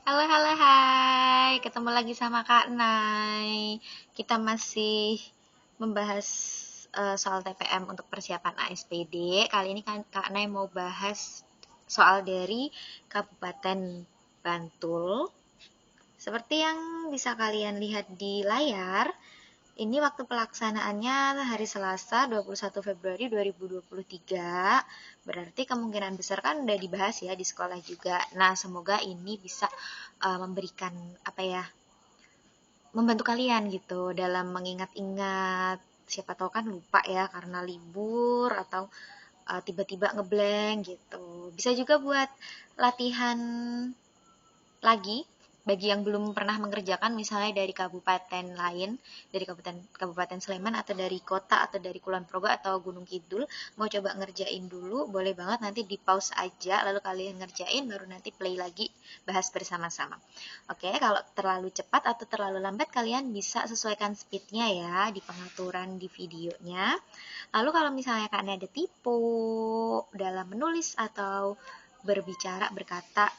Halo, halo, hai. Ketemu lagi sama Kak Nay. Kita masih membahas soal TPM untuk persiapan ASPD. Kali ini kan Kak Nay mau bahas soal dari Kabupaten Bantul. Seperti yang bisa kalian lihat di layar, ini waktu pelaksanaannya hari Selasa 21 Februari 2023. Berarti kemungkinan besar kan udah dibahas ya di sekolah juga. Nah, semoga ini bisa memberikan apa ya? Membantu kalian gitu dalam mengingat-ingat. Siapa tahu kan lupa ya karena libur atau tiba-tiba ngeblank gitu. Bisa juga buat latihan lagi bagi yang belum pernah mengerjakan misalnya dari kabupaten lain, dari Kabupaten Sleman atau dari kota atau dari Kulon Progo atau Gunung Kidul, mau coba ngerjain dulu, boleh banget nanti di pause aja lalu kalian ngerjain baru nanti play lagi bahas bersama-sama. Oke, kalau terlalu cepat atau terlalu lambat kalian bisa sesuaikan speednya ya di pengaturan di videonya. Lalu kalau misalnya kalian ada tipu dalam menulis atau berbicara, berkata,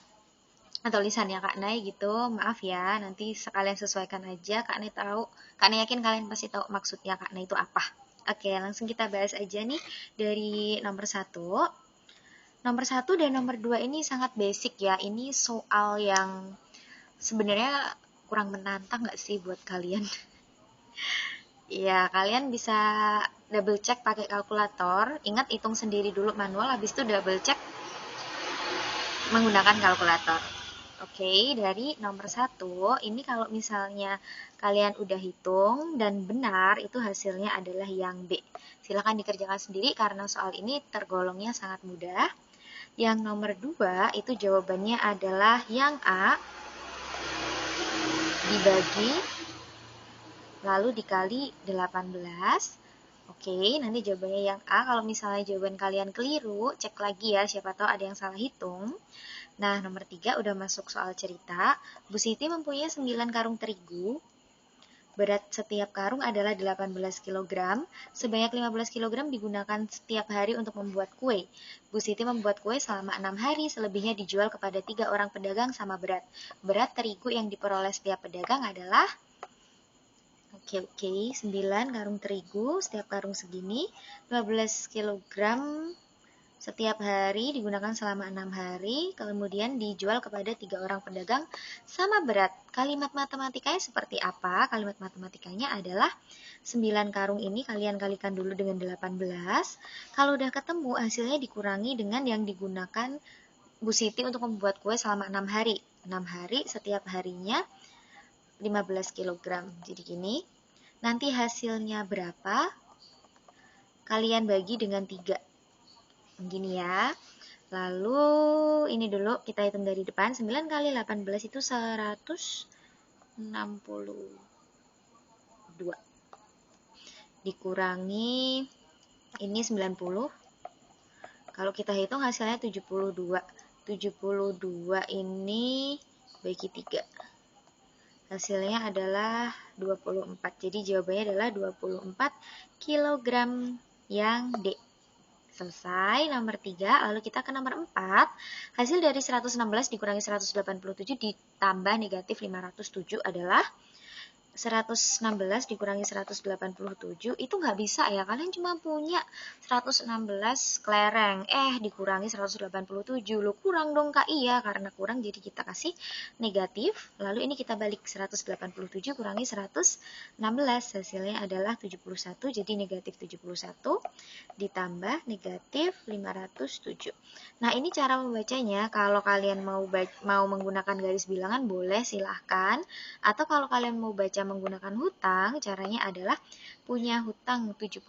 atau lisannya Kak Nay gitu, maaf ya, nanti sekalian sesuaikan aja. Kak Nay tahu, Kak Nay yakin kalian pasti tahu maksudnya Kak Nay itu apa. Oke, langsung kita bahas aja nih dari nomor satu. Nomor satu dan nomor dua ini sangat basic ya. Ini soal yang sebenarnya kurang menantang nggak sih buat kalian? Ya, kalian bisa double check pakai kalkulator. Ingat hitung sendiri dulu manual, habis itu double check menggunakan kalkulator. Oke, dari nomor satu, ini kalau misalnya kalian udah hitung dan benar, itu hasilnya adalah yang B. Silahkan dikerjakan sendiri karena soal ini tergolongnya sangat mudah. Yang nomor dua, itu jawabannya adalah yang A, dibagi, lalu dikali 18. Oke, nanti jawabannya yang A. Kalau misalnya jawaban kalian keliru, cek lagi ya, siapa tahu ada yang salah hitung. Nah, nomor 3 udah masuk soal cerita. Bu Siti mempunyai 9 karung terigu. Berat setiap karung adalah 18 kg. Sebanyak 15 kg digunakan setiap hari untuk membuat kue. Bu Siti membuat kue selama 6 hari, selebihnya dijual kepada 3 orang pedagang sama berat. Berat terigu yang diperoleh setiap pedagang adalah Oke, 9 karung terigu, setiap karung segini, 15 kg setiap hari digunakan selama 6 hari, kemudian dijual kepada 3 orang pedagang sama berat. Kalimat matematikanya seperti apa? Kalimat matematikanya adalah 9 karung ini kalian kalikan dulu dengan 18. Kalau udah ketemu, hasilnya dikurangi dengan yang digunakan Bu Siti untuk membuat kue selama 6 hari. 6 hari, setiap harinya 15 kg. Jadi gini, nanti hasilnya berapa? Kalian bagi dengan 3. Gini ya. Lalu ini dulu kita hitung dari depan. 9 kali 18 itu 162. Dikurangi ini 90. Kalau kita hitung hasilnya 72. 72 ini bagi 3. Hasilnya adalah 24. Jadi jawabannya adalah 24 kg yang D. Selesai nomor 3, lalu kita ke nomor 4. Hasil dari 116 dikurangi 187 ditambah negatif 507 adalah 116 dikurangi 187 itu nggak bisa ya, kalian cuma punya 116 kelereng, dikurangi 187, lo kurang dong Kak. Iya, karena kurang jadi kita kasih negatif, lalu ini kita balik 187 kurangi 116, hasilnya adalah 71, jadi negatif 71 ditambah negatif 507. Nah, ini cara membacanya. Kalau kalian mau menggunakan garis bilangan boleh, silahkan. Atau kalau kalian mau baca menggunakan hutang, caranya adalah punya hutang 71,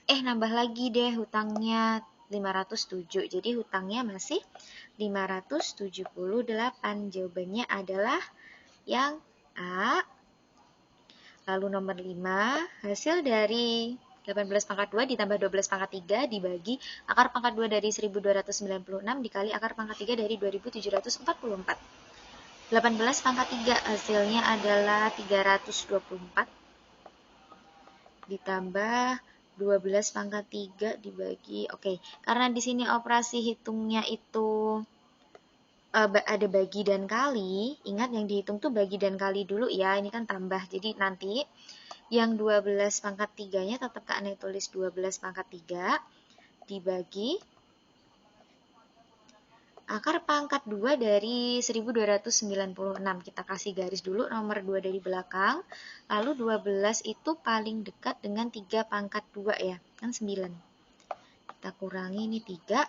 nambah lagi deh hutangnya 507. Jadi hutangnya masih 578. Jawabannya adalah yang A. Lalu nomor 5, hasil dari 18 pangkat 2 ditambah 12 pangkat 3 dibagi akar pangkat 2 dari 1296 dikali akar pangkat 3 dari 2744. 18 pangkat 3 hasilnya adalah 324 ditambah 12 pangkat 3 dibagi, karena di sini operasi hitungnya itu ada bagi dan kali, ingat yang dihitung tuh bagi dan kali dulu ya, ini kan tambah. Jadi nanti yang 12 pangkat 3-nya tetap Kak Nai tulis 12 pangkat 3 dibagi akar pangkat 2 dari 1296. Kita kasih garis dulu nomor 2 dari belakang. Lalu 12 itu paling dekat dengan 3 pangkat 2 ya, kan 9. Kita kurangi ini 3.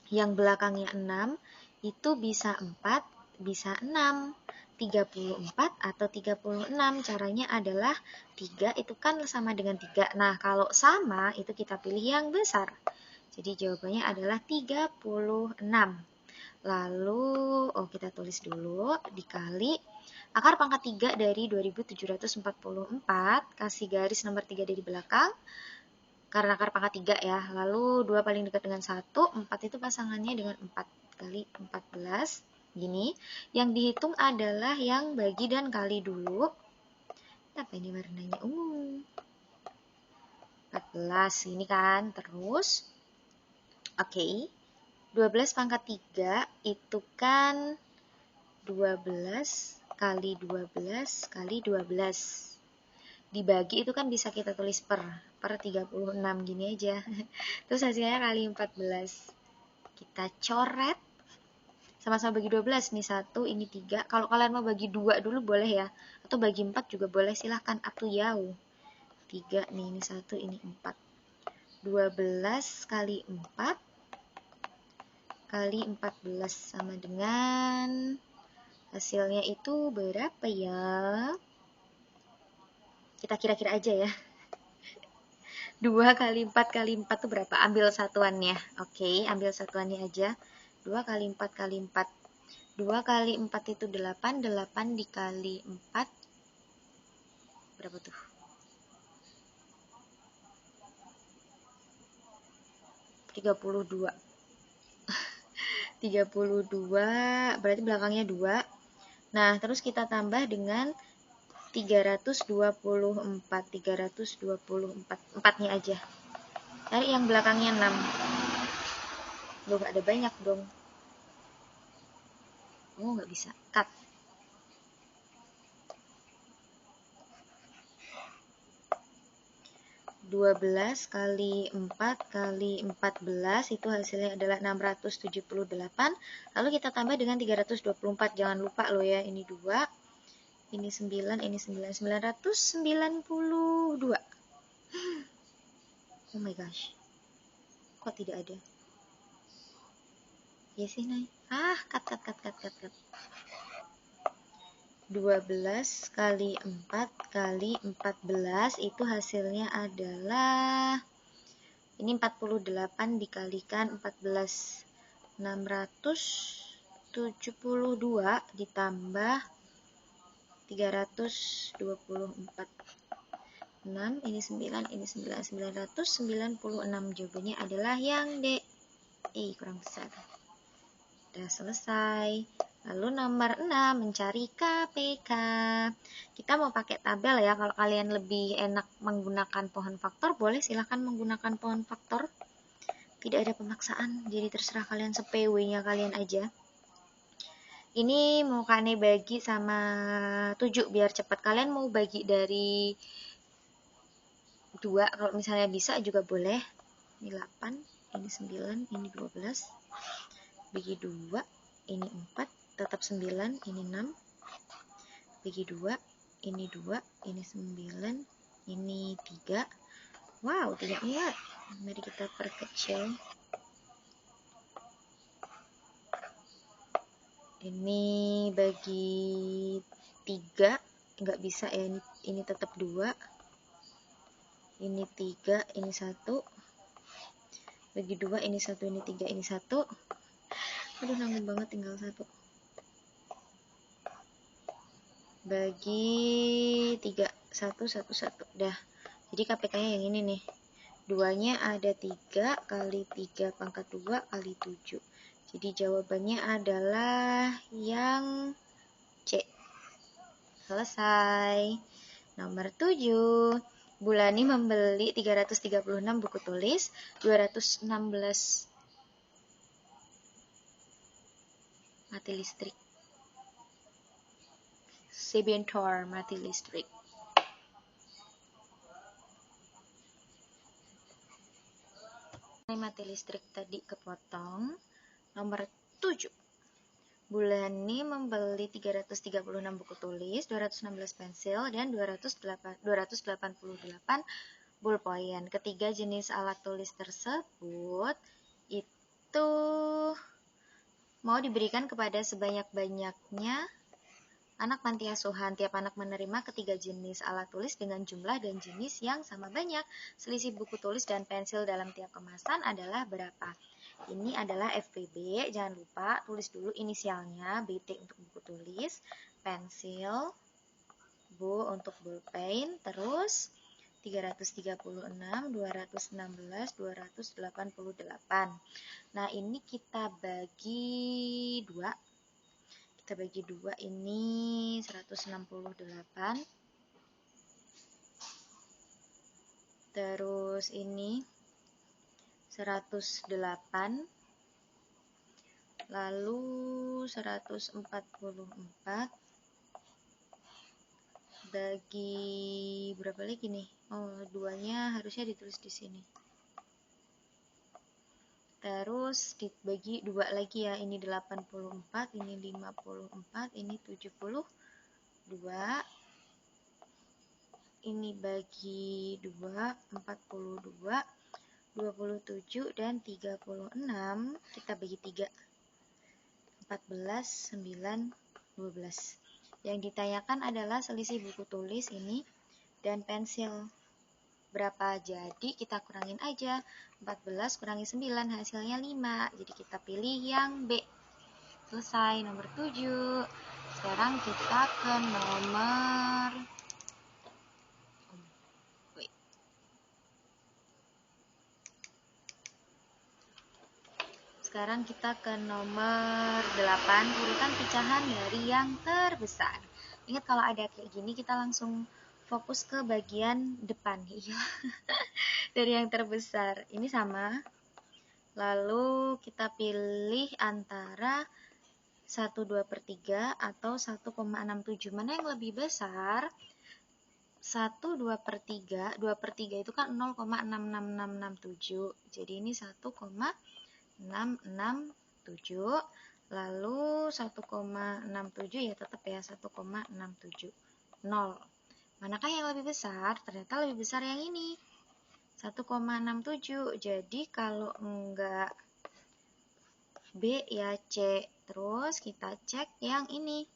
Yang belakangnya 6 itu bisa 4, bisa 6. 34 atau 36. Caranya adalah 3 itu kan sama dengan 3. Nah, kalau sama itu kita pilih yang besar. Jadi jawabannya adalah 36. Lalu, kita tulis dulu, dikali akar pangkat 3 dari 2744, kasih garis nomor 3 dari belakang, karena akar pangkat 3 ya. Lalu 2 paling dekat dengan 1, 4 itu pasangannya dengan 4 kali 14. Gini, yang dihitung adalah yang bagi dan kali dulu. Apa ini warnanya ungu? 14, ini kan. Terus, oke. 12 pangkat 3 itu kan 12 kali 12 kali 12. Dibagi itu kan bisa kita tulis per 36 gini aja. Terus hasilnya kali 14. Kita coret. Sama-sama bagi 12, nih 1, ini 3. Kalau kalian mau bagi 2 dulu boleh ya. Atau bagi 4 juga boleh, silahkan up to you. 3 nih, ini 1, ini 4. 12 kali 4 kali 14 sama dengan hasilnya itu berapa ya? Kita kira-kira aja ya. 2 kali 4 kali 4 itu berapa? Ambil satuannya. Oke, ambil satuannya aja. 2 kali 4 kali 4. 2 kali 4 itu 8. 8 dikali 4. Berapa tuh? 32. 32, berarti belakangnya 2. Nah, terus kita tambah dengan 324. 324. 4-nya aja. Cari yang belakangnya 6. Loh, gak ada banyak dong. Oh, gak bisa. Cut. 12 kali 4 kali 14 itu hasilnya adalah 678. Lalu kita tambah dengan 324. Jangan lupa loh ya, ini 2, ini 9, ini 9. 992. Oh my gosh. Kok tidak ada? Ya sih, Nay. Cut. 12 kali 4 kali 14 itu hasilnya adalah ini 48 dikalikan 14, 672 ditambah 324. 6, ini 9, ini 9, 996. Jawabannya adalah yang D. Kurang besar. Udah selesai. Lalu nomor 6, mencari KPK. Kita mau pakai tabel ya. Kalau kalian lebih enak menggunakan pohon faktor, boleh silahkan menggunakan pohon faktor. Tidak ada pemaksaan, jadi terserah kalian, se-PW-nya kalian aja. Ini mau Kane bagi sama 7 biar cepat. Kalian mau bagi dari 2, kalau misalnya bisa juga boleh. Ini 8, ini 9, ini 12. Bagi 2, ini 4. Tetap 9, ini 6. Bagi 2, ini 2, ini 9, ini 3. Wow, tidak muat. Mari kita perkecil. Ini bagi 3, nggak bisa ya, ini tetap 2. Ini 3, ini 1. Bagi 2, ini 1, ini 3, ini 1. Aduh, nanggung banget, tinggal 1. Bagi 3, 1, 1, 1. Dah. Jadi KPK-nya yang ini nih. 2-nya ada 3 kali 3 pangkat 2 kali 7. Jadi jawabannya adalah yang C. Selesai. Nomor 7. Bulani membeli 336 buku tulis, 216. mati listrik. Sebentar, mati listrik. Ini mati listrik tadi kepotong. Nomor 7. Bulani membeli 336 buku tulis, 216 pensil, dan 288 ballpoint. Ketiga jenis alat tulis tersebut itu mau diberikan kepada sebanyak-banyaknya anak panti asuhan. Tiap anak menerima ketiga jenis alat tulis dengan jumlah dan jenis yang sama banyak. Selisih buku tulis dan pensil dalam tiap kemasan adalah berapa? Ini adalah FPB, jangan lupa tulis dulu inisialnya, BT untuk buku tulis, pensil, Bu untuk ballpoint, terus 336, 216, 288. Nah, ini kita bagi 2. Kita bagi 2, ini 168. Terus ini 108. Lalu 144 bagi berapa lagi nih? Oh, 2-nya harusnya ditulis di sini. Terus dibagi 2 lagi ya. Ini 84, ini 54, ini 72. Ini bagi 2, 42, 27 dan 36. Kita bagi 3. 14, 9, 12. Yang ditanyakan adalah selisih buku tulis ini dan pensil. Berapa? Jadi kita kurangin aja. 14 kurangi 9 hasilnya 5. Jadi kita pilih yang B. Selesai nomor 7. Sekarang kita ke nomor Sekarang kita ke nomor 8, urutan pecahan dari yang terbesar. Ingat kalau ada kayak gini kita langsung fokus ke bagian depan. Iya. Dari yang terbesar. Ini sama. Lalu kita pilih antara 1/2/3 atau 1,67. Mana yang lebih besar? 1/2/3. 2/3 itu kan 0,66667. Jadi ini 1,667. Lalu 1,67 ya tetap ya 1,670. Manakah yang lebih besar? Ternyata lebih besar yang ini. 1,67. Jadi kalau enggak B ya C. Terus kita cek yang ini.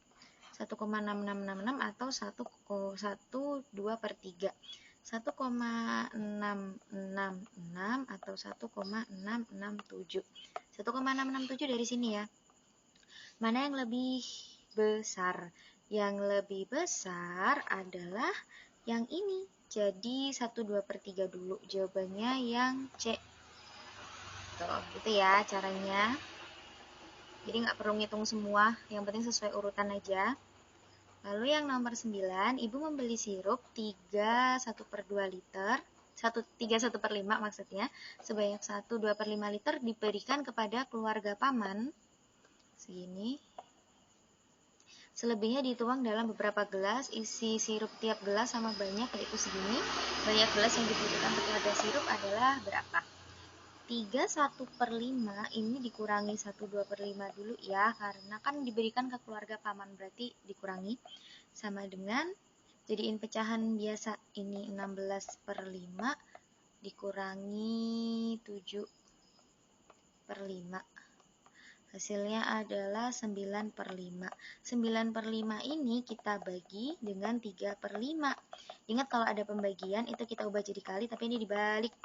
1,6666 atau 1/2/3. 1,666 atau 1,667. 1,667 dari sini ya. Mana yang lebih besar? Yang lebih besar adalah yang ini. Jadi 1/2/3 dulu. Jawabannya yang C. Tuh, gitu ya caranya. Jadi nggak perlu ngitung semua, yang penting sesuai urutan aja. Lalu yang nomor 9, ibu membeli sirup 3/1/2 liter, 3/1/5 maksudnya, sebanyak 1/2/5 liter diberikan kepada keluarga paman, segini. Selebihnya dituang dalam beberapa gelas, isi sirup tiap gelas sama banyak, yaitu segini. Banyak gelas yang dibutuhkan untuk ada sirup adalah berapa? 3/1/5 ini dikurangi 1/2/5 dulu ya, karena kan diberikan ke keluarga paman, berarti dikurangi sama dengan jadiin pecahan biasa. Ini 16/5 dikurangi 7/5, hasilnya adalah 9/5. 9/5 ini kita bagi dengan 3/5. Ingat kalau ada pembagian itu kita ubah jadi kali, tapi ini dibalik.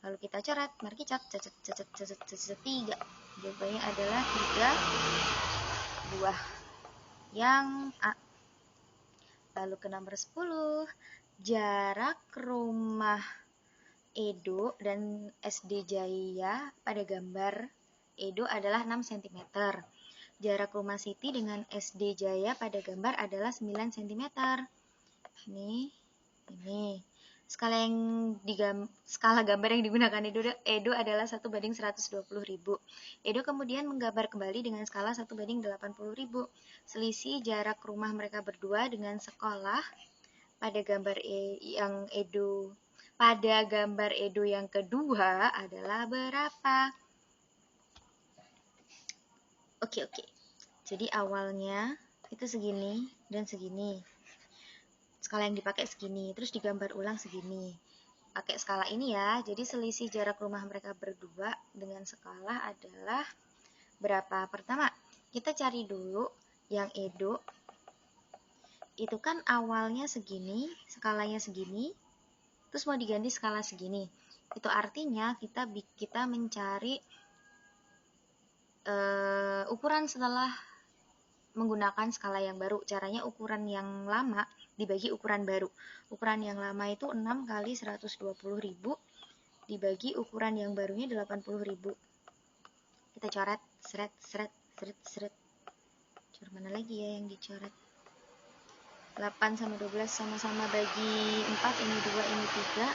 Lalu kita coret, mari cat, 3. Jawabannya adalah 3 buah. Yang A. Lalu ke nomor 10. Jarak rumah Edo dan SD Jaya pada gambar Edo adalah 6 cm. Jarak rumah Siti dengan SD Jaya pada gambar adalah 9 cm. Ini. Skala gambar yang digunakan Edo adalah 1:120.000. Edo kemudian menggambar kembali dengan skala 1:80.000. Selisih jarak rumah mereka berdua dengan sekolah pada gambar Edo yang kedua adalah berapa? Oke. Jadi awalnya itu segini dan segini. Skala yang dipakai segini, terus digambar ulang segini. Pakai skala ini ya, jadi selisih jarak rumah mereka berdua dengan skala adalah berapa? Pertama, kita cari dulu yang Edo. Itu kan awalnya segini, skalanya segini, terus mau diganti skala segini. Itu artinya kita mencari ukuran setelah menggunakan skala yang baru. Caranya ukuran yang lama dibagi ukuran baru. Ukuran yang lama itu 6 kali 120.000 dibagi ukuran yang barunya 80.000. Kita coret, seret. Coret mana lagi ya yang dicoret? 8 sama 12 sama-sama bagi 4, ini 2, ini 3.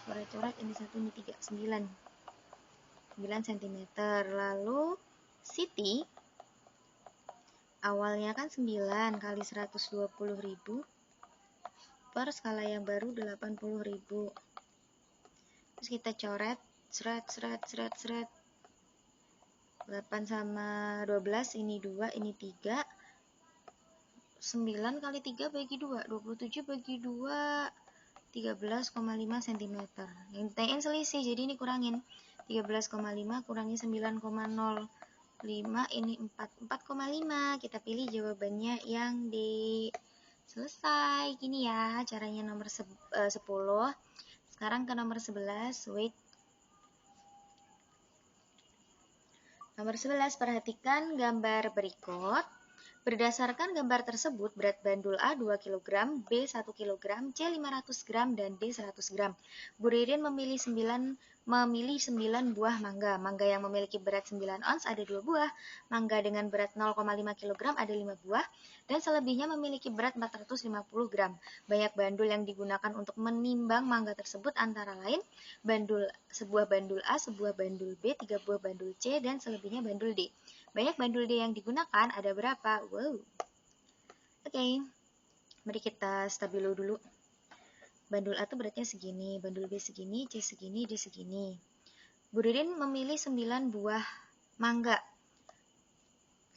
Coret-coret, ini 1, ini 3, 9 cm. Lalu Siti awalnya kan 9 kali 120.000 per skala yang baru 80.000. Terus kita coret, seret. 8 sama 12, ini 2, ini 3. 9 kali 3 bagi 2, 27 bagi 2, 13,5 cm. Yang ditanyain selisih, jadi ini kurangin. 13,5 kurangi 9,05, ini 4,5. Kita pilih jawabannya yang D. Selesai. Gini ya caranya nomor 10. Sekarang ke nomor 11. Wait. Nomor 11, perhatikan gambar berikut. Berdasarkan gambar tersebut, berat bandul A 2 kg, B 1 kg, C 500 gram, dan D 100 gram. Bu Ririn memilih 9 buah mangga. Mangga yang memiliki berat 9 ons ada 2 buah. Mangga dengan berat 0,5 kg ada 5 buah. Dan selebihnya memiliki berat 450 gram. Banyak bandul yang digunakan untuk menimbang mangga tersebut antara lain sebuah bandul A, sebuah bandul B, 3 buah bandul C, dan selebihnya bandul D. Banyak bandul D yang digunakan ada berapa? Wow. Oke. Mari kita stabilo dulu. Bandul A itu beratnya segini, bandul B segini, C segini, D segini. Bu Ririn memilih 9 buah mangga.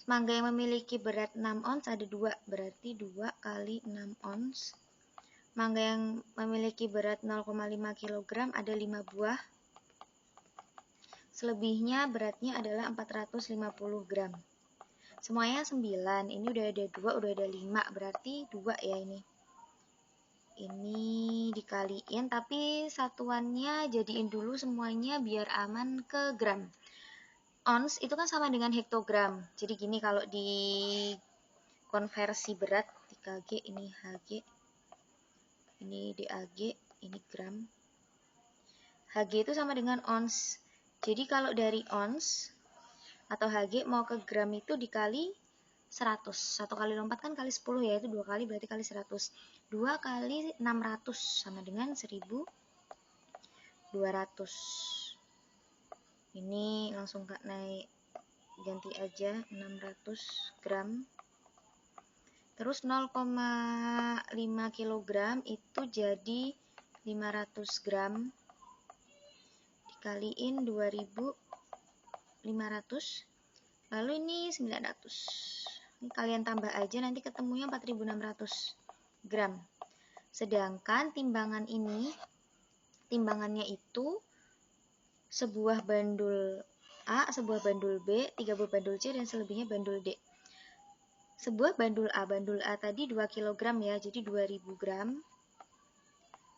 Mangga yang memiliki berat 6 ons ada 2, berarti 2 kali 6 ons. Mangga yang memiliki berat 0,5 kg ada 5 buah. Selebihnya beratnya adalah 450 gram. Semuanya 9. Ini udah ada 2, udah ada 5. Berarti 2 ya ini. Ini dikaliin, tapi satuannya jadiin dulu semuanya biar aman ke gram. Ons itu kan sama dengan hektogram. Jadi gini kalau di konversi berat, di kg ini Hg, ini DAG, ini gram. Hg itu sama dengan ons. Jadi kalau dari ons atau Hg mau ke gram itu dikali 100. 1 kali lompat kan kali 10 ya, itu 2 kali berarti kali 100. 2 kali 600 sama dengan 1200. Ini langsung Kak naik ganti aja 600 gram. Terus 0,5 kg itu jadi 500 gram dikaliin 2500, lalu ini 900. Ini kalian tambah aja, nanti ketemunya 4600 gram. Sedangkan timbangan ini, timbangannya itu sebuah bandul A, sebuah bandul B, 3 buah bandul C, dan selebihnya bandul D. Sebuah bandul A tadi 2 kg ya, jadi 2000 gram.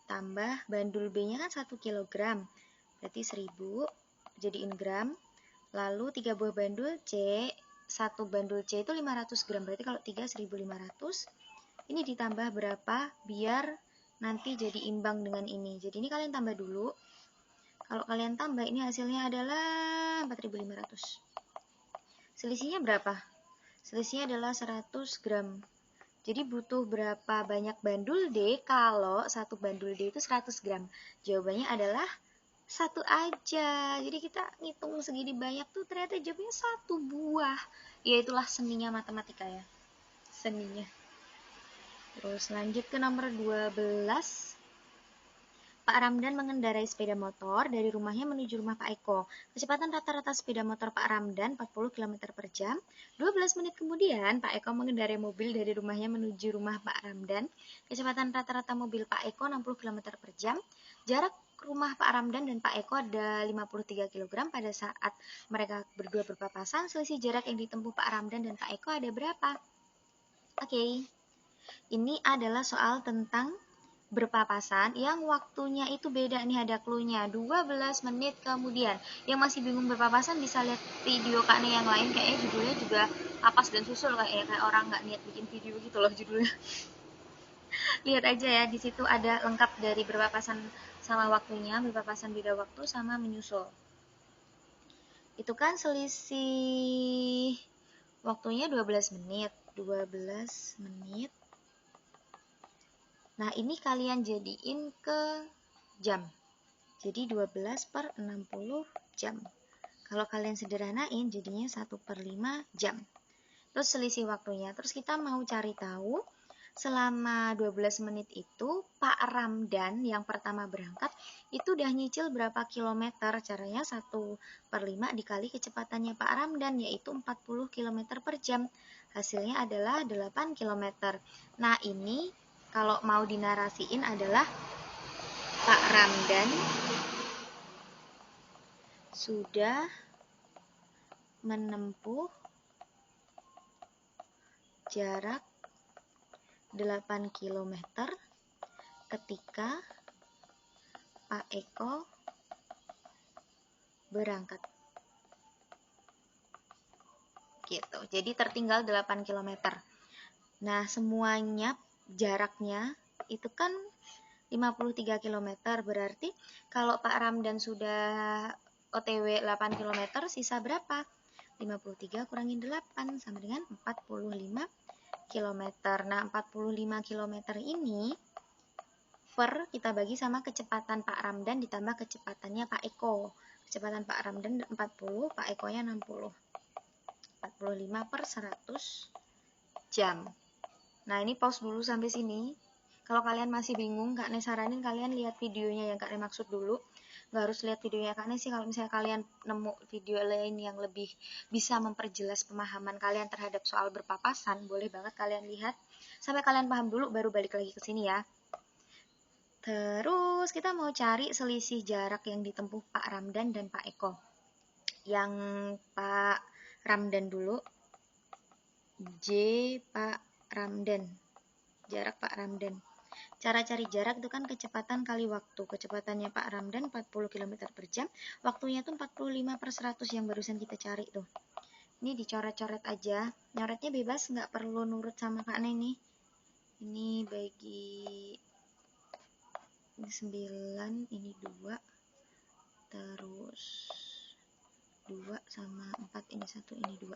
Tambah bandul B-nya kan 1 kg, berarti 1000, jadiin gram. Lalu 3 buah bandul C, 1 bandul C itu 500 gram, berarti kalau 3, 1500. Ini ditambah berapa biar nanti jadi imbang dengan ini. Jadi ini kalian tambah dulu. Kalau kalian tambah, ini hasilnya adalah 4500. Selisihnya berapa? Selisihnya adalah 100 gram. Jadi butuh berapa banyak bandul D kalau satu bandul D itu 100 gram? Jawabannya adalah satu aja. Jadi kita ngitung segini banyak tuh ternyata jawabnya satu buah. Ya itulah seninya matematika ya. Seninya. Terus lanjut ke nomor 12. Pak Ramdan mengendarai sepeda motor dari rumahnya menuju rumah Pak Eko. Kecepatan rata-rata sepeda motor Pak Ramdan 40 km per jam. 12 menit kemudian, Pak Eko mengendarai mobil dari rumahnya menuju rumah Pak Ramdan. Kecepatan rata-rata mobil Pak Eko 60 km per jam. Jarak rumah Pak Ramdan dan Pak Eko ada 53 kg pada saat mereka berdua berpapasan. Selisih jarak yang ditempuh Pak Ramdan dan Pak Eko ada berapa? Oke. Ini adalah soal tentang berpapasan yang waktunya itu beda nih, ada clue-nya 12 menit kemudian. Yang masih bingung berpapasan bisa lihat video Kak Nih yang lain, kayaknya judulnya juga papas dan susul kayak orang nggak niat bikin video gitu loh judulnya. Lihat aja ya, di situ ada lengkap dari berpapasan sama waktunya, berpapasan beda waktu sama menyusul. Itu kan selisih waktunya 12 menit. 12 menit. Nah, ini kalian jadiin ke jam. Jadi 12 per 60 jam. Kalau kalian sederhanain, jadinya 1 per 5 jam. Terus selisih waktunya. Terus kita mau cari tahu, selama 12 menit itu, Pak Ramdan yang pertama berangkat, itu udah nyicil berapa kilometer? Caranya 1 per 5 dikali kecepatannya Pak Ramdan, yaitu 40 km per jam. Hasilnya adalah 8 km. Nah, ini kalau mau dinarasiin adalah Pak Ramdan sudah menempuh jarak 8 km ketika Pak Eko berangkat. Gitu. Jadi tertinggal 8 km. Nah, semuanya jaraknya itu kan 53 km, berarti kalau Pak Ramdan sudah OTW 8 km, sisa berapa? 53 kurangin 8 sama dengan 45 km. Nah, 45 km ini per kita bagi sama kecepatan Pak Ramdan ditambah kecepatannya Pak Eko. Kecepatan Pak Ramdan 40, Pak Eko-nya 60. 45 per 100 jam. Nah, ini pause dulu sampai sini. Kalau kalian masih bingung, Kak Ne saranin kalian lihat videonya yang Kak Ne maksud dulu. Nggak harus lihat videonya Kak Ne sih, kalau misalnya kalian nemu video lain yang lebih bisa memperjelas pemahaman kalian terhadap soal berpapasan, boleh banget kalian lihat. Sampai kalian paham dulu, baru balik lagi ke sini ya. Terus kita mau cari selisih jarak yang ditempuh Pak Ramdan dan Pak Eko. Yang Pak Ramdan dulu. J Pak Ramdan. Jarak Pak Ramdan. Cara cari jarak itu kan kecepatan kali waktu. Kecepatannya Pak Ramdan 40 km per jam. Waktunya tuh 45 per 100 yang barusan kita cari tuh. Ini dicoret-coret aja. Nyoretnya bebas, nggak perlu nurut sama Kak Neni. Ini bagi 9, ini 2. Terus 2 sama 4, ini 1, ini 2.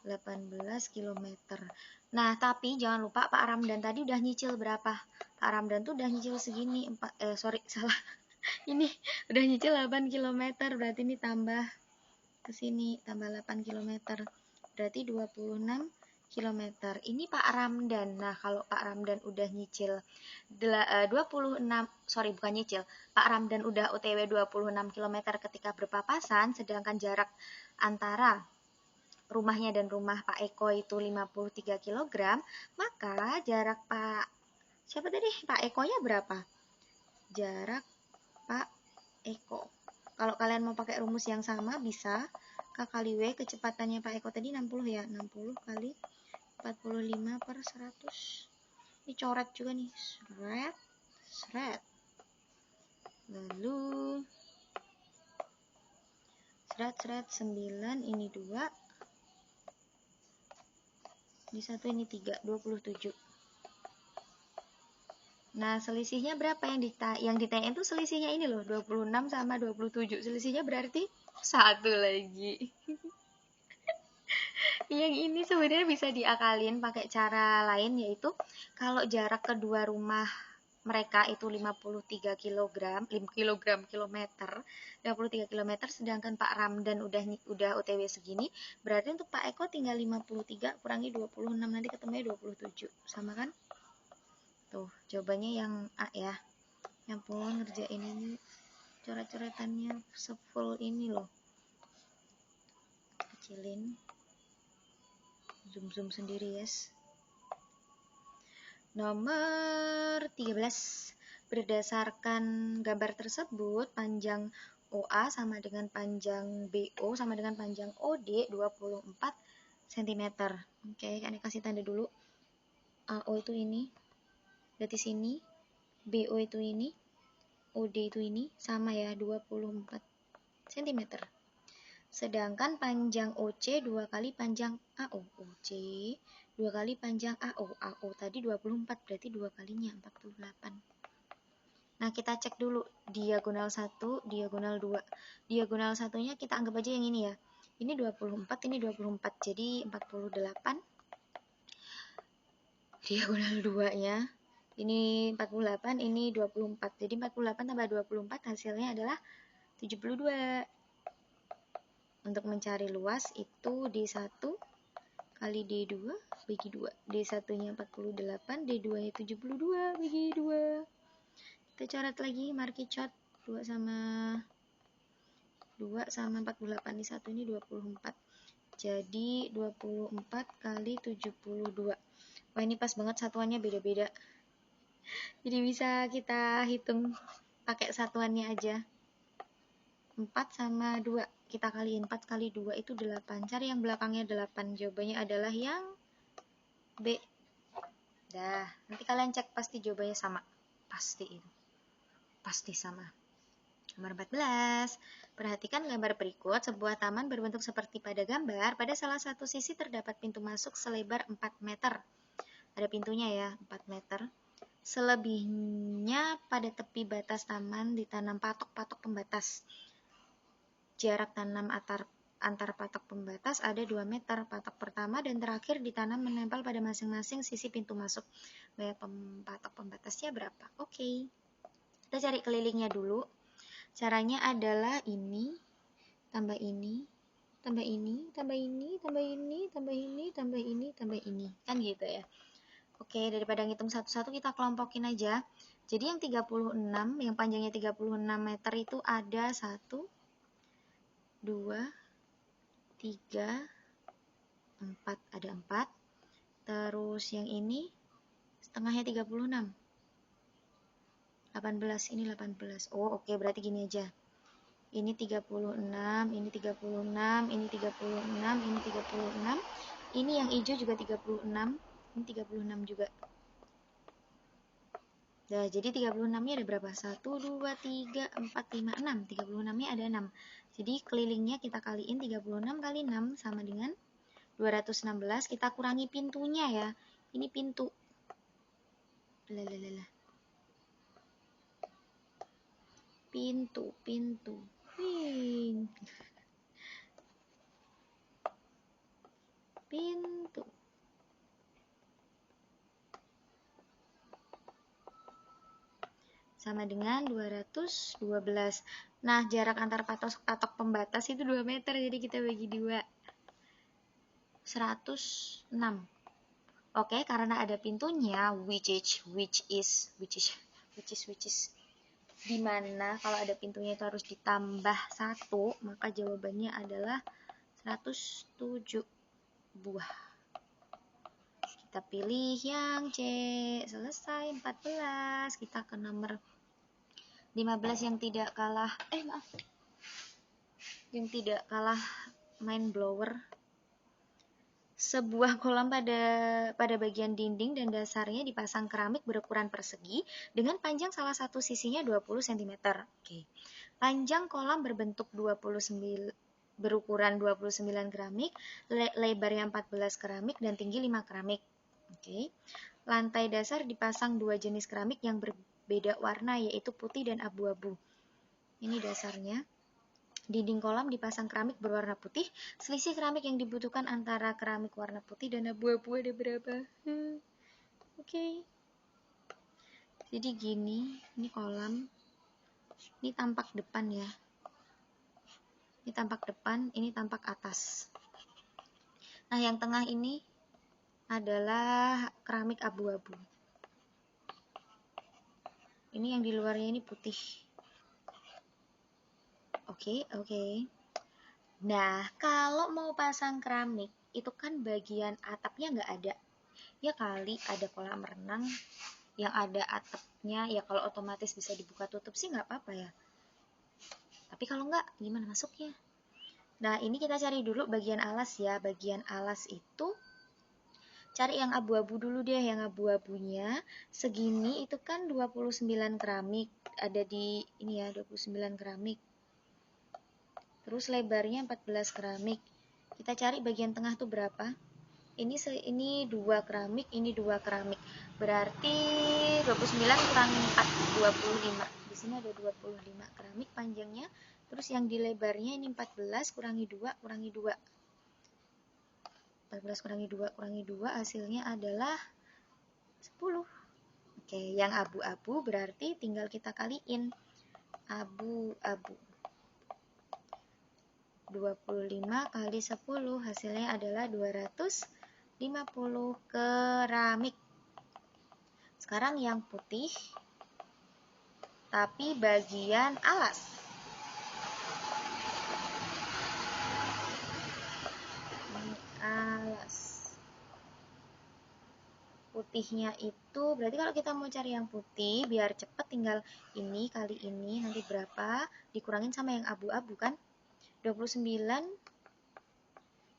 18 km. Nah, tapi jangan lupa Pak Ramdan tadi udah nyicil berapa? Pak Ramdan tuh udah nyicil segini, salah. Ini udah nyicil 8 km, berarti ini tambah ke sini, tambah 8 km. Berarti 26 km. Ini Pak Ramdan. Nah, kalau Pak Ramdan udah nyicil 26, bukan nyicil. Pak Ramdan udah OTW 26 km ketika berpapasan, sedangkan jarak antara rumahnya dan rumah Pak Eko itu 53 kg, maka jarak siapa tadi? Pak Eko-nya berapa? Jarak Pak Eko. Kalau kalian mau pakai rumus yang sama, bisa K kali W, kecepatannya Pak Eko tadi 60 ya, 60 kali 45 per 100. Ini coret juga nih, seret. Lalu seret 9, ini 2. Ini 1, ini 3, 27. Nah, selisihnya berapa yang ditanyain tuh selisihnya ini loh, 26 sama 27. Selisihnya berarti 1 lagi. Yang ini sebenarnya bisa diakalin pakai cara lain, yaitu kalau jarak kedua rumah mereka itu 53 kg, 5 kilometer, 53 km, sedangkan Pak Ramdan udah OTW segini, berarti untuk Pak Eko tinggal 53 kurangi 26, nanti ketemunya 27. Sama kan? Tuh, jawabannya yang A ya. Ya ampun, ngerjain ini coret-coretannya sefull ini loh. Kecilin. Zoom sendiri, yes. Nomor 13. Berdasarkan gambar tersebut, panjang OA sama dengan panjang BO sama dengan panjang OD 24 cm. Oke, kan kasih tanda dulu. AO itu ini, berarti sini. BO itu ini, OD itu ini, sama ya, 24 cm. Sedangkan panjang OC 2 kali panjang AO. OC 2 kali panjang AO. AO tadi 24, berarti 2 kalinya 48. Nah, kita cek dulu diagonal 1, diagonal 2. Diagonal satunya kita anggap aja yang ini ya. Ini 24, ini 24. Jadi 48. Diagonal 2-nya. Ini 48, ini 24. Jadi 48 tambah 24 hasilnya adalah 72. Untuk mencari luas itu D1 kali D2 bagi 2. D1-nya 48, D2-nya 72 bagi 2. Kita coret lagi, marquee-chart 2 sama 48. Di satu ini 24. Jadi 24 kali 72. Wah, ini pas banget satuannya beda-beda. Jadi bisa kita hitung pakai satuannya aja. 4 sama 2. Kita kaliin 4 kali 2 itu 8. Cari yang belakangnya 8. Jawabannya adalah yang B. Dah, nanti kalian cek pasti jawabannya sama. Pasti itu. Pasti sama. Nomor 14. Perhatikan gambar berikut. Sebuah taman berbentuk seperti pada gambar. Pada salah satu sisi terdapat pintu masuk selebar 4 meter. Ada pintunya ya, 4 meter. Selebihnya pada tepi batas taman ditanam patok-patok pembatas. Jarak tanam antar patok pembatas ada 2 meter. Patok pertama dan terakhir ditanam menempel pada masing-masing sisi pintu masuk. Gaya patok pembatasnya berapa? Oke. Kita cari kelilingnya dulu. Caranya adalah ini, tambah ini, tambah ini, tambah ini, tambah ini, tambah ini, tambah ini, tambah ini. Kan gitu ya. Oke, daripada ngitung satu-satu kita kelompokin aja. Jadi yang 36, yang panjangnya 36 meter itu ada 1, 2, 3, 4, ada 4. Terus yang ini setengahnya 36. 18, ini 18. Oh, oke, berarti gini aja. Ini 36, ini 36, ini 36, ini 36. Ini yang hijau juga 36, ini 36 juga. Nah, jadi 36-nya ada berapa? 1, 2, 3, 4, 5, 6. 36-nya ada 6. Jadi kelilingnya kita kaliin 36 kali 6 sama dengan 216. Kita kurangi pintunya ya. Ini pintu. Pintu. Pintu. Sama dengan 212. Nah, jarak antar patok pembatas itu 2 meter, jadi kita bagi 2. 106. Oke, karena ada pintunya, which is dimana kalau ada pintunya itu harus ditambah 1, maka jawabannya adalah 107 buah. Kita pilih yang C. Selesai 14. Kita ke nomor 15 yang tidak kalah mind blower. Sebuah kolam pada bagian dinding dan dasarnya dipasang keramik berukuran persegi dengan panjang salah satu sisinya 20 cm. Oke. Panjang kolam berukuran 29 keramik, lebarnya 14 keramik dan tinggi 5 keramik. Oke. Lantai dasar dipasang 2 jenis keramik yang berbeda warna, yaitu putih dan abu-abu. Ini dasarnya. Dinding kolam dipasang keramik berwarna putih. Selisih keramik yang dibutuhkan antara keramik warna putih dan abu-abu ada berapa? Oke. Jadi gini, ini kolam. Ini tampak depan ya. Ini tampak depan, ini tampak atas. Nah, yang tengah ini adalah keramik abu-abu. Ini yang di luarnya ini putih. Oke. Nah, kalau mau pasang keramik, itu kan bagian atapnya nggak ada. Ya kali ada kolam renang yang ada atapnya, ya kalau otomatis bisa dibuka tutup sih nggak apa-apa ya. Tapi kalau nggak, gimana masuknya? Nah, ini kita cari dulu bagian alas ya. Bagian alas itu, cari yang abu-abu dulu deh, yang abu-abunya. Segini itu kan 29 keramik. Ada di ini ya, 29 keramik. Terus lebarnya 14 keramik. Kita cari bagian tengah tuh berapa? Ini 2 keramik, ini 2 keramik. Berarti 29 kurang 4, 25. Di sini ada 25 keramik panjangnya. Terus yang di lebarnya ini 14 kurangi 2 kurangi 2. 14 kurangi 2 kurangi 2 hasilnya adalah 10. Oke, yang abu-abu berarti tinggal kita kaliin. Abu-abu. 25 kali 10 hasilnya adalah 250 keramik. Sekarang yang putih tapi bagian alas. Ini alas. Putihnya itu berarti kalau kita mau cari yang putih biar cepet tinggal ini kali ini nanti berapa dikurangin sama yang abu-abu kan? 29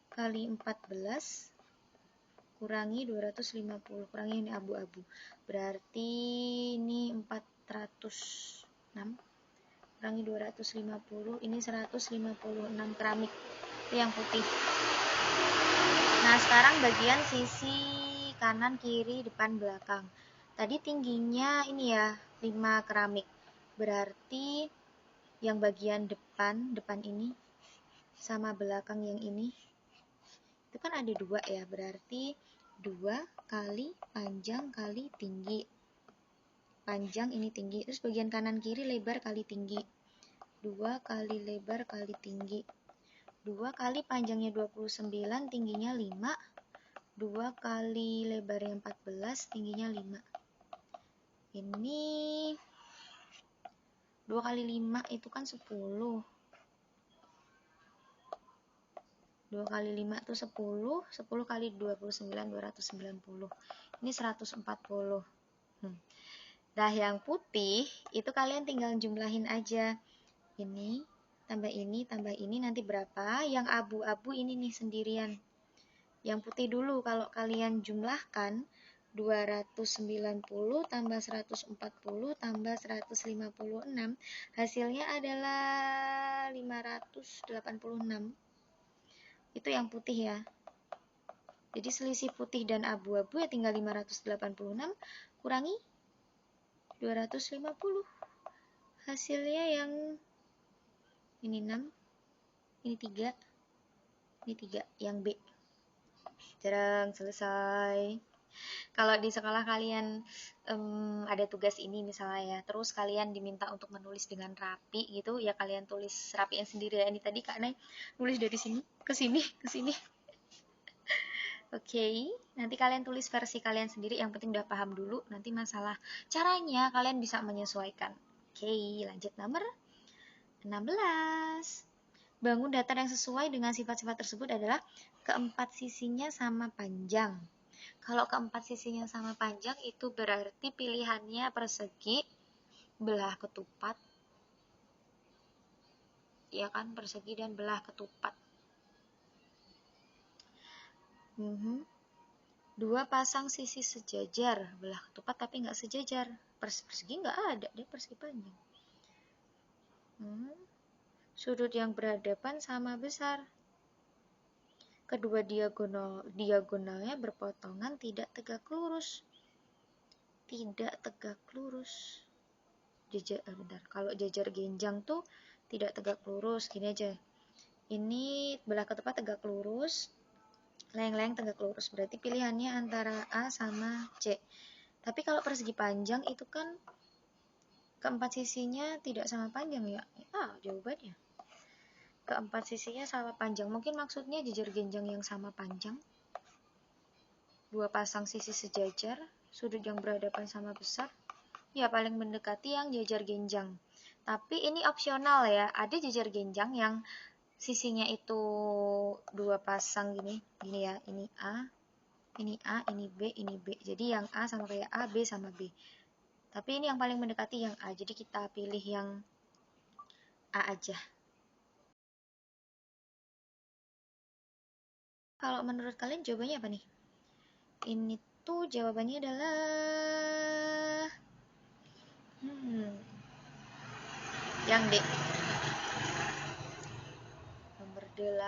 kali 14 kurangi 250 kurangi ini abu-abu berarti ini 406 kurangi 250 ini 156 keramik itu yang putih. Nah sekarang bagian sisi kanan kiri depan belakang tadi tingginya ini ya 5 keramik berarti yang bagian depan ini sama belakang yang ini itu kan ada 2 ya berarti 2 kali panjang kali tinggi panjang ini tinggi terus bagian kanan kiri lebar kali tinggi 2 kali lebar kali tinggi 2 kali panjangnya 29 tingginya 5 2 kali lebarnya 14 tingginya 5 ini 2 kali 5 itu kan 10 2 kali 5 itu 10 10 kali 29 290 ini 140 Nah yang putih itu kalian tinggal jumlahin aja ini tambah ini nanti berapa yang abu-abu ini nih sendirian yang putih dulu kalau kalian jumlahkan 290 tambah 140 tambah 156 hasilnya adalah 586 itu yang putih ya jadi selisih putih dan abu-abu ya tinggal 586 kurangi 250 hasilnya yang ini 6 ini 3 ini 3 yang B jarang selesai kalau di sekolah kalian ada tugas ini misalnya ya terus kalian diminta untuk menulis dengan rapi gitu ya kalian tulis rapiin sendiri ya ini tadi Kak Nay nulis dari sini ke sini ke sini Oke, nanti kalian tulis versi kalian sendiri yang penting udah paham dulu nanti masalah caranya kalian bisa menyesuaikan oke lanjut nomor 16 bangun datar yang sesuai dengan sifat-sifat tersebut adalah keempat sisinya sama panjang kalau keempat sisinya sama panjang itu berarti pilihannya persegi belah ketupat ya kan persegi dan belah ketupat 2 pasang sisi sejajar belah ketupat tapi nggak sejajar persegi nggak ada dia persegi panjang sudut yang berhadapan sama besar kedua diagonalnya berpotongan tidak tegak lurus bentar kalau jajar genjang tuh tidak tegak lurus, gini aja. Ini belah ketupat tegak lurus, layang-layang tegak lurus, berarti pilihannya antara A sama C. Tapi kalau persegi panjang itu kan keempat sisinya tidak sama panjang ya. Jawabannya. Keempat sisinya sama panjang. Mungkin maksudnya jejer genjang yang sama panjang. Dua pasang sisi sejajar, sudut yang berhadapan sama besar. Ya, paling mendekati yang jejer genjang. Tapi ini opsional ya. Ada jejer genjang yang sisinya itu dua pasang gini ya. Ini A, ini B, ini B. Jadi yang A sama kayak A, B sama B. Tapi ini yang paling mendekati yang A. Jadi kita pilih yang A aja. Kalau menurut kalian jawabannya apa nih? Ini tuh jawabannya adalah yang D. Nomor 18.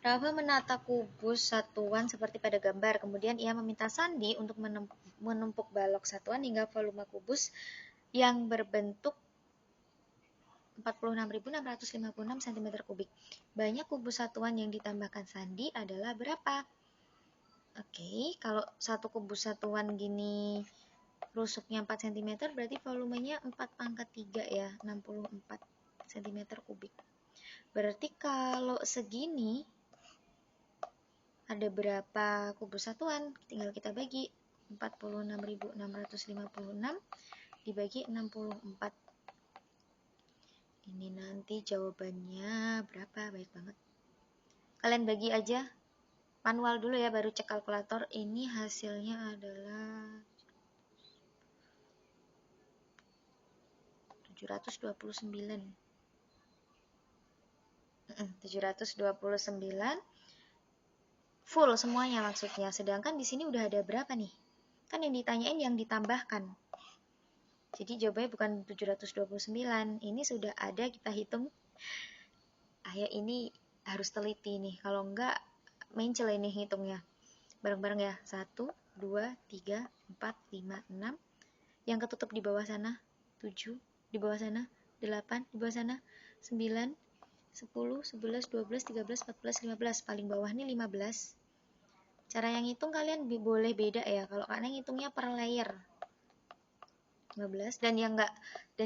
Rafa menata kubus satuan seperti pada gambar. Kemudian ia meminta Sandi untuk menumpuk balok satuan hingga volume kubus yang berbentuk 46.656 cm3. Banyak kubus satuan yang ditambahkan Sandi adalah berapa? Oke, kalau satu kubus satuan gini rusuknya 4 cm, berarti volumenya 4/3 ya, 64 cm3. Berarti kalau segini ada berapa kubus satuan? Tinggal kita bagi 46.656 dibagi 64. Ini nanti jawabannya berapa? Baik banget. Kalian bagi aja manual dulu ya, baru cek kalkulator. Ini hasilnya adalah 729. 729 full semuanya maksudnya. Sedangkan di sini udah ada berapa nih? Kan yang ditanyain yang ditambahkan. Jadi jawabannya bukan 729. Ini sudah ada, kita hitung. Ayah ini harus teliti nih. Kalau enggak mencel ini hitungnya. Bareng-bareng ya. 1, 2, 3, 4, 5, 6. Yang ketutup di bawah sana 7, di bawah sana 8, di bawah sana 9, 10, 11, 12, 13, 14, 15. Paling bawah nih 15. Cara yang hitung kalian boleh beda ya. Kalau kalian hitungnya per layer 15, dan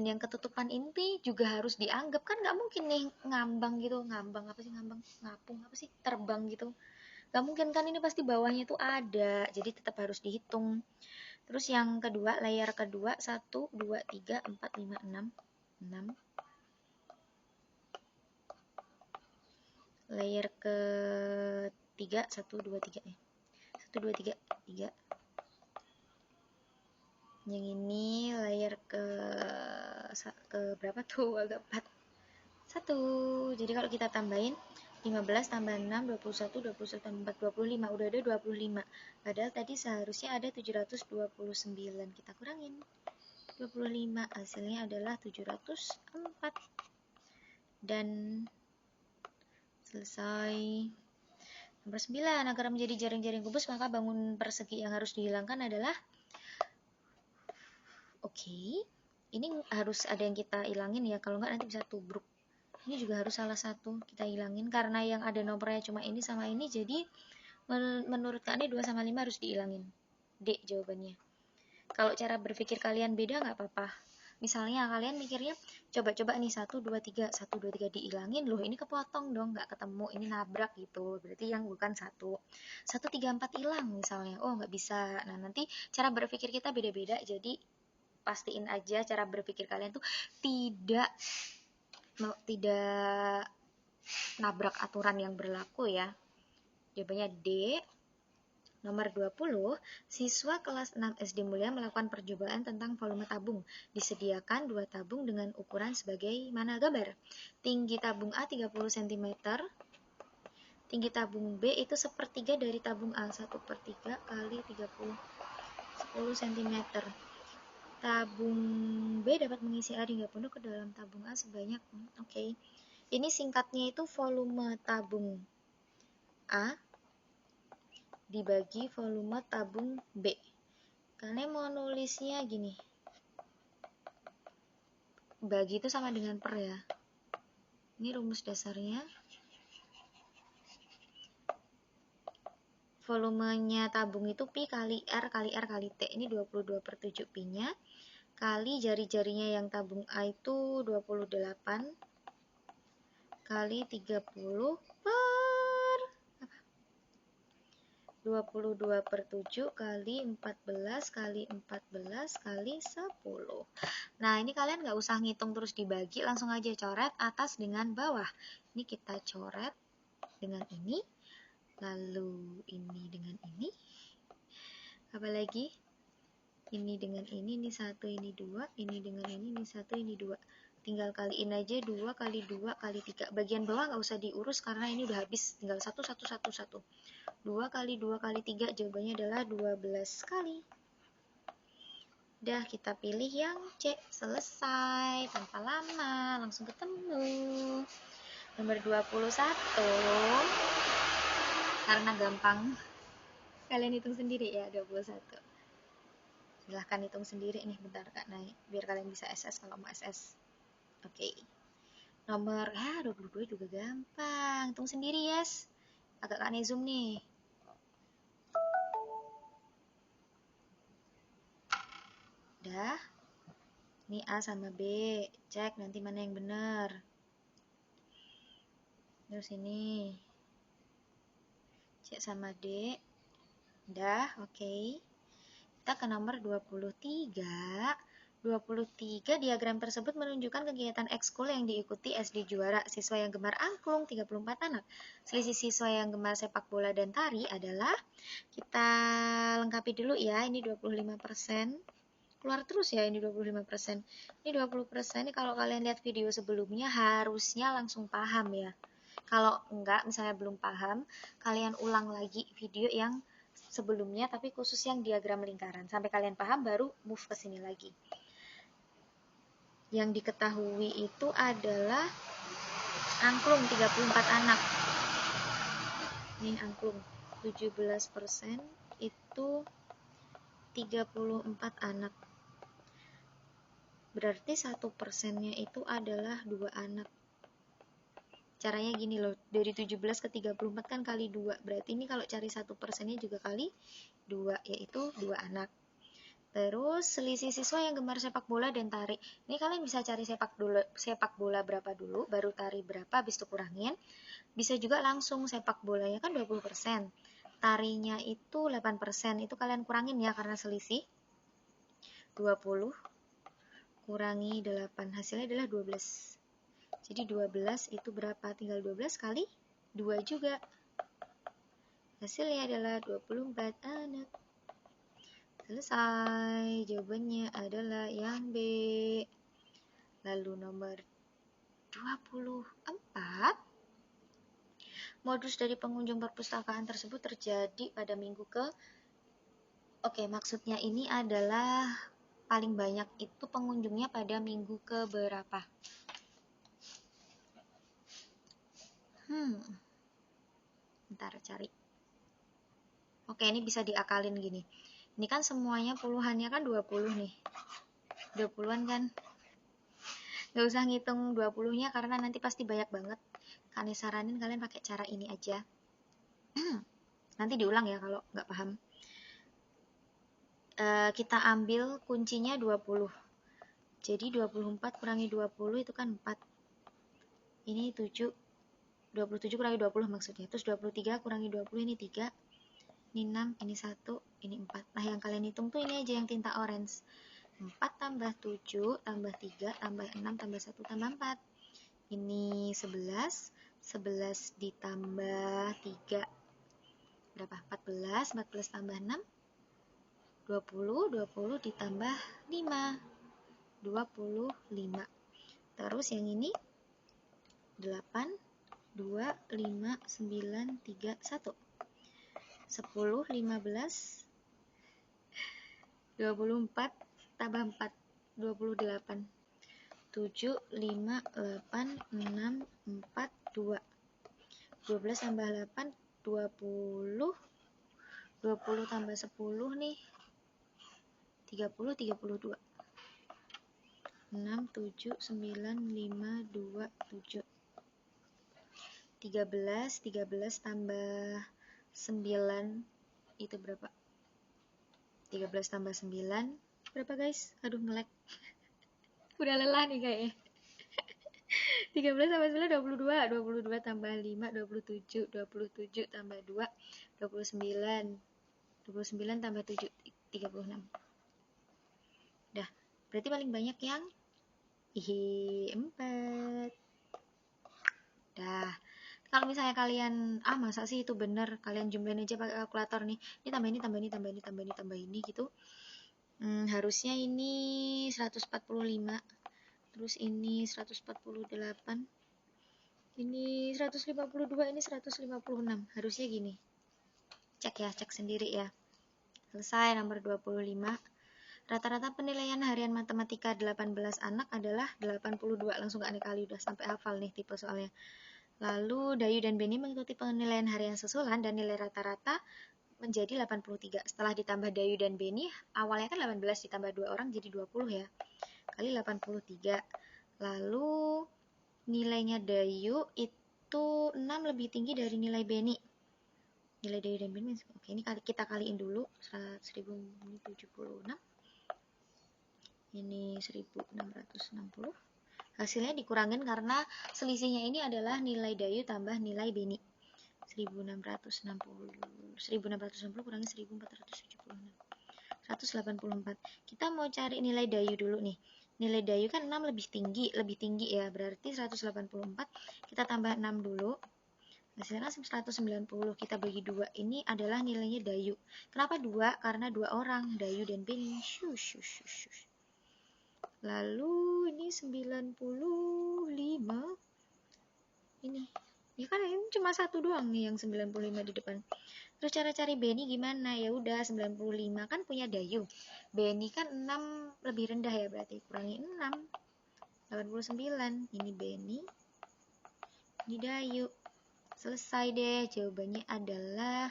yang ketutupan inti juga harus dianggap. Kan nggak mungkin nih ngambang gitu. Ngapung apa sih, terbang gitu. Nggak mungkin kan, ini pasti bawahnya tuh ada. Jadi tetap harus dihitung. Terus yang kedua, layer kedua 1, 2, 3, 4, 5, 6. Layer ketiga 1, 2, 3 ya. 1, 2, 3. Yang ini layer ke berapa tuh? Agak 4. 1. Jadi kalau kita tambahin 15 tambah 6, 21, 21 tambah 4, 25. Udah ada 25. Padahal tadi seharusnya ada 729. Kita kurangin 25. Hasilnya adalah 704. Dan selesai. Nomor 9. Agar menjadi jaring-jaring kubus, maka bangun persegi yang harus dihilangkan adalah ini harus ada yang kita hilangin ya, kalau nggak nanti bisa tubruk. Ini juga harus salah satu kita hilangin, karena yang ada nomornya cuma ini sama ini, jadi menurut Kak ini 2 sama 5 harus dihilangin. D jawabannya. Kalau cara berpikir kalian beda nggak apa-apa. Misalnya kalian mikirnya coba-coba nih 1, 2, 3, 1, 2, 3 dihilangin, loh ini kepotong dong, nggak ketemu, ini nabrak gitu, berarti yang bukan 1, 3, 4 hilang misalnya, oh nggak bisa. Nah nanti cara berpikir kita beda-beda, jadi pastiin aja cara berpikir kalian tuh tidak nabrak aturan yang berlaku ya. Jawabannya D. Nomor 20, siswa kelas 6 SD Mulia melakukan percobaan tentang volume tabung. Disediakan 2 tabung dengan ukuran sebagaimana gambar. Tinggi tabung A 30 cm, tinggi tabung B itu 1/3 dari tabung A, 1/3 kali 30, 10 cm. Tabung B dapat mengisi air hingga penuh ke dalam tabung A sebanyak, ini singkatnya itu volume tabung A dibagi volume tabung B. Kalian mau nulisnya gini, bagi itu sama dengan per ya. Ini rumus dasarnya. Volumenya tabung itu pi kali R kali R kali T. Ini 22/7 pi-nya. Kali jari-jarinya yang tabung A itu 28 kali 30 per 22/7 kali 14 kali 14 kali 10. Nah, ini kalian nggak usah ngitung terus dibagi, langsung aja coret atas dengan bawah. Ini kita coret dengan ini, lalu ini dengan ini. Apalagi? Ini dengan ini 1, ini 2, ini dengan ini 1, ini 2. Tinggal kaliin aja 2 kali 2 kali 3. Bagian bawah nggak usah diurus karena ini udah habis, tinggal 1, 1, 1, 1. 2 kali 2 kali 3, jawabannya adalah 12 kali. Udah, kita pilih yang C. Selesai, tanpa lama, langsung ketemu. Nomor 21. Karena gampang, kalian hitung sendiri ya, 21. Silahkan hitung sendiri nih, bentar Kak naik, biar kalian bisa SS kalau mau SS. Oke. Nomor 22 juga gampang, hitung sendiri yes. Agak Kak zoom nih. Udah. Ini A sama B, cek nanti mana yang benar. Terus ini C sama D. Udah, oke. Kita ke nomor 23. 23, diagram tersebut menunjukkan kegiatan ekskul yang diikuti SD Juara. Siswa yang gemar angklung 34 anak. Selisih siswa yang gemar sepak bola dan tari adalah, kita lengkapi dulu ya, ini 25%. Keluar terus ya ini 25%. Ini 20%. Ini kalau kalian lihat video sebelumnya harusnya langsung paham ya. Kalau enggak, misalnya belum paham, kalian ulang lagi video yang sebelumnya, tapi khusus yang diagram lingkaran. Sampai kalian paham, baru move ke sini lagi. Yang diketahui itu adalah angklung 34 anak. Ini angklung 17% itu 34 anak. Berarti 1%-nya itu adalah 2 anak. Caranya gini loh, dari 17 ke 34 kan kali 2. Berarti ini kalau cari 1%-nya juga kali 2, yaitu 2 anak. Terus selisih siswa yang gemar sepak bola dan tari. Ini kalian bisa cari sepak bola berapa dulu, baru tari berapa, habis itu kurangin. Bisa juga langsung sepak bolanya kan 20%. Tarinya itu 8%, itu kalian kurangin ya karena selisih. 20 kurangi 8, hasilnya adalah 12. Jadi 12 itu berapa? Tinggal 12 kali 2 juga. Hasilnya adalah 24 anak. Selesai. Jawabannya adalah yang B. Lalu nomor 24. Modus dari pengunjung perpustakaan tersebut terjadi pada minggu ke... Oke, maksudnya ini adalah paling banyak itu pengunjungnya pada minggu ke berapa? Bentar cari. Oke, ini bisa diakalin gini. Ini kan semuanya puluhannya kan 20 nih. 20-an kan? Gak usah ngitung 20-nya karena nanti pasti banyak banget. Kami saranin kalian pakai cara ini aja. Nanti diulang ya kalau nggak paham. Kita ambil kuncinya 20. Jadi 24 kurangi 20 itu kan 4. Ini 7. 27 kurangi 20 maksudnya. Terus 23 kurangi 20 ini 3. Ini 6, ini 1, ini 4. Nah, yang kalian hitung tuh ini aja yang tinta orange. 4 tambah 7 tambah 3 tambah 6 tambah 1 tambah 4. Ini 11. 11 ditambah 3. Berapa? 14. 14 tambah 6. 20. 20 ditambah 5. 25. Terus yang ini 8. 2, 5, 9, 3, 1. 10, 15, 24, tambah 4, 28. 7, 5, 8, 6, 4, 2. 12 tambah 8, 20. 20 tambah 10 nih. 30, 32. 6, 7, 9, 5, 2, 7. 13 tambah 9 itu berapa? 13 tambah 9 berapa guys? Aduh nge-lag. Udah lelah nih kayaknya. 13 tambah 9 22, 22 tambah 5 27, 27 tambah 2 29, 29 tambah 7 36. Dah, berarti paling banyak yang 4. Dah. Kalau misalnya kalian, masa sih itu bener, kalian jumlahin aja pakai kalkulator nih. Ini tambah ini, tambah ini, tambah ini, tambah ini, tambah ini gitu. Harusnya ini 145. Terus ini 148. Ini 152, ini 156. Harusnya gini. Cek ya, cek sendiri ya. Selesai nomor 25. Rata-rata penilaian harian matematika 18 anak adalah 82. Langsung gak kali udah sampai hafal nih tipe soalnya. Lalu Dayu dan Beni mengikuti penilaian harian susulan dan nilai rata-rata menjadi 83. Setelah ditambah Dayu dan Beni, awalnya kan 18 ditambah 2 orang jadi 20 ya. Kali 83. Lalu nilainya Dayu itu 6 lebih tinggi dari nilai Beni. Nilai Dayu dan Beni, oke ini kita kaliin dulu. 1076. Ini 1660. Hasilnya dikurangin karena selisihnya ini adalah nilai Dayu tambah nilai Beni. 1660 kurangi 1476. 184. Kita mau cari nilai Dayu dulu nih. Nilai Dayu kan 6 lebih tinggi ya. Berarti 184 kita tambah 6 dulu. Hasilnya 190. Kita bagi 2. Ini adalah nilainya Dayu. Kenapa 2? Karena 2 orang, Dayu dan Beni. Lalu ini 95. Ini. Ya kan ini cuma satu doang nih yang 95 di depan. Terus cara cari Beni gimana? Ya udah 95 kan punya Dayu. Beni kan 6 lebih rendah ya berarti. Kurangi 6. 89. Ini Beni. Ini Dayu. Selesai deh. Jawabannya adalah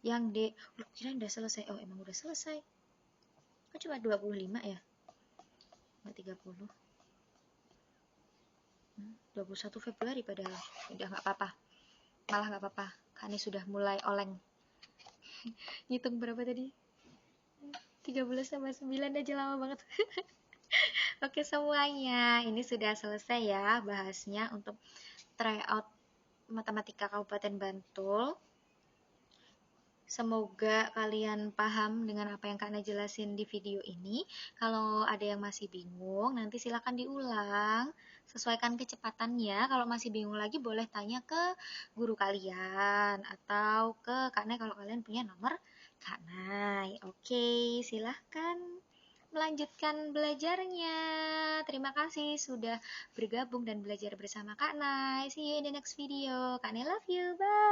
yang D. Kirain udah selesai. Oh, emang udah selesai. Kok cuma 25 ya? 30. 21 Februari padahal. Udah nggak apa-apa. Malah nggak apa-apa. Kani sudah mulai oleng. Ngitung berapa tadi? 13 sama 9 aja lama banget. Oke semuanya, ini sudah selesai ya bahasnya untuk tryout matematika Kabupaten Bantul. Semoga kalian paham dengan apa yang Kak Na jelasin di video ini. Kalau ada yang masih bingung, nanti silakan diulang. Sesuaikan kecepatannya. Kalau masih bingung lagi, boleh tanya ke guru kalian. Atau ke Kak Na kalau kalian punya nomor Kak Na. Oke, silahkan melanjutkan belajarnya. Terima kasih sudah bergabung dan belajar bersama Kak Na. See you in the next video. Kak Na love you. Bye.